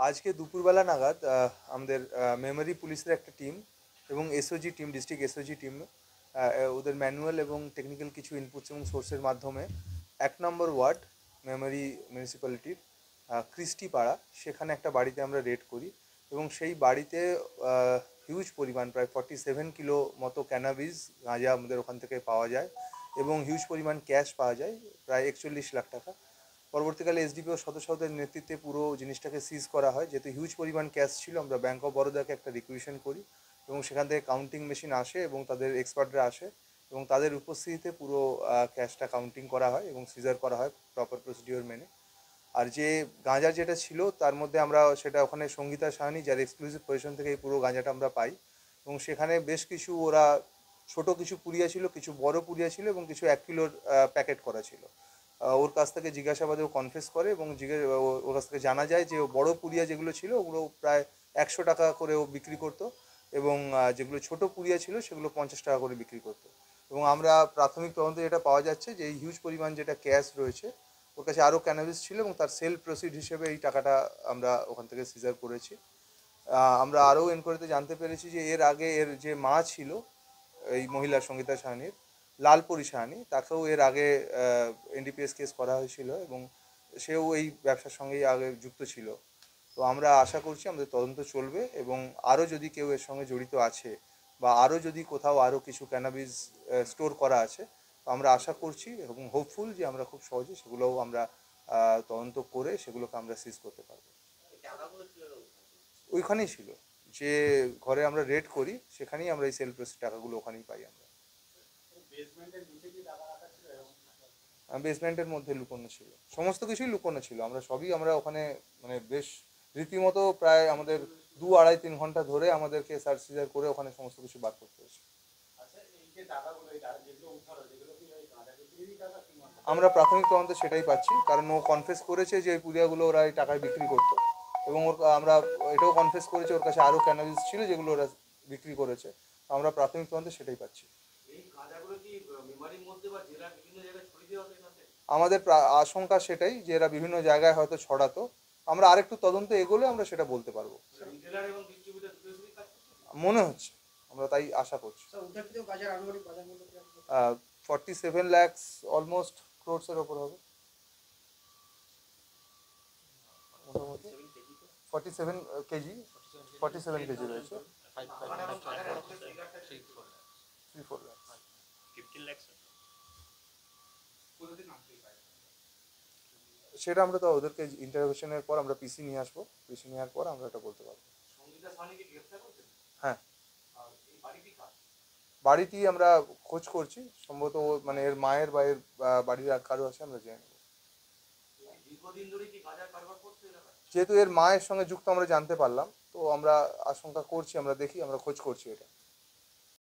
আজকে দুপুরবেলা নাগাদ আমাদের মেমোরি পুলিশের একটা টিম এবং SOG team, district SOG team, ওদের ম্যানুয়াল এবং টেকনিক্যাল কিছু ইনপুটস এবং সোর্সের মাধ্যমে 1 নম্বর ওয়ার্ড মেমোরি মিউনিসিপ্যালিটির ক্রিস্টি পাড়া, সেখানে একটা বাড়িতে আমরা রেড করি এবং সেই বাড়িতে হিউজ পরিমাণ প্রায় 47 কিলো মতো ক্যানাবিস গাঁজা আমাদের ওখান থেকে পাওয়া যায় এবং হিউজ পরিমাণ ক্যাশ পাওয়া যায়, প্রায় 41 লাখ টাকা। পরবর্তীকালে এসডিপিও সদস্যদের নেতৃত্বে পুরো জিনিসটাকে সিজ করা হয়। যেহেতু হিউজ পরিমাণ ক্যাশ ছিল, আমরা ব্যাঙ্ক অফ বরোদাকে একটা রিকুইশন করি এবং সেখান থেকে কাউন্টিং মেশিন আসে এবং তাদের এক্সপার্টরা আসে এবং তাদের উপস্থিতিতে পুরো ক্যাশটা কাউন্টিং করা হয় এবং সিজার করা হয় প্রপার প্রসিডিওর মেনে। আর যে গাঁজা যেটা ছিল তার মধ্যে আমরা সেটা ওখানে সঙ্গীতা সাহানি, যার এক্সক্লুসিভ পজিশন থেকে এই পুরো গাঁজাটা আমরা পাই এবং সেখানে বেশ কিছু ওরা ছোট কিছু পুড়িয়া ছিল, কিছু বড় পুড়িয়া ছিল এবং কিছু 1 কিলোর প্যাকেট করা ছিল। ওর কাছ থেকে জিজ্ঞাসাবাদে ও কনফেস করে এবং ওর কাছ থেকে জানা যায় যে ও বড় পুড়িয়া যেগুলো ছিল ওগুলো প্রায় 100 টাকা করে ও বিক্রি করতো এবং যেগুলো ছোট পুড়িয়া ছিল সেগুলো 50 টাকা করে বিক্রি করতো। এবং আমরা প্রাথমিক তদন্তে যেটা পাওয়া যাচ্ছে যে এই হিউজ পরিমাণ যেটা ক্যাশ রয়েছে, ওর কাছে আরও ক্যানাবিস ছিল এবং তার সেল প্রসিড হিসেবে এই টাকাটা আমরা ওখান থেকে সিজার করেছি। আমরা আরও এনকোয়ারিতে জানতে পেরেছি যে এর আগে এর যে মা ছিল এই মহিলা সঙ্গীতা সাহানির, লালপরি সাহানি, তাকেও এর আগে এনডিপিএস কেস করা হয়েছিল এবং সেও এই ব্যবসার সঙ্গেই আগে যুক্ত ছিল। তো আমরা আশা করছি আমাদের তদন্ত চলবে এবং আরও যদি কেউ এর সঙ্গে জড়িত আছে বা আরও যদি কোথাও আরও কিছু ক্যানাবিস স্টোর করা আছে, তো আমরা আশা করছি এবং হোপফুল যে আমরা খুব সহজে সেগুলোও আমরা তদন্ত করে সেগুলোকে আমরা সিজ করতে পারবো। ওইখানেই ছিল, যে ঘরে আমরা রেড করি সেখানেই আমরা এই সেল প্রসিড টাকাগুলো ওখানেই পাই আমরা। বেসমেন্টের মধ্যে লুকোনো ছিল, সমস্ত কিছুই লুকোনো ছিল। আমরা ওখানে মানে বেশ রীতিমতো প্রায় আমাদের 2-2.5-3 ঘন্টা ধরে আমাদেরকে সার্চ সিজার করে ওখানে সমস্ত কিছু বার করতে হয়েছে। আমরা প্রাথমিক তদন্তে সেটাই পাচ্ছি, কারণ ও কনফেস করেছে যে এই পুড়িয়াগুলো ওরা এই টাকায় বিক্রি করতো এবং আমরা এটাও কনফেস করেছে ওর কাছে আরও ক্যানাবিস ছিল যেগুলো ওরা বিক্রি করেছে। আমরা প্রাথমিক তদন্তে সেটাই পাচ্ছি। আমাদের আশঙ্কা সেটাই যে এরা বিভিন্ন জায়গায় হয়তো ছড়াতো। আমরা আরেকটু তদন্ত এগোলে আমরা সেটা বলতে পারবো, মনে হচ্ছে, আমরা তাই আশা করছি। 47 lakhs অলমোস্ট ক্রোডসের ওপর হবে মোটামুটি। 47 কেজি, 47 কেজি রয়েছে। 3-4 lakhs সেটা আমরা তো ওদেরকে ইন্টারভিউশনের পর আমরা পিসি নিয়ে আসবো, পিসি নেওয়ার পর আমরা এটা বলতে পারবো। হ্যাঁ, বাড়িটি আমরা খোঁজ করছি, সম্ভবত মানে এর মায়ের বা এর বাড়ির আর কারো আছে আমরা জেনে নেব। যেহেতু এর মায়ের সঙ্গে যুক্ত আমরা জানতে পারলাম, তো আমরা আশঙ্কা করছি, আমরা দেখি, আমরা খোঁজ করছি এটা।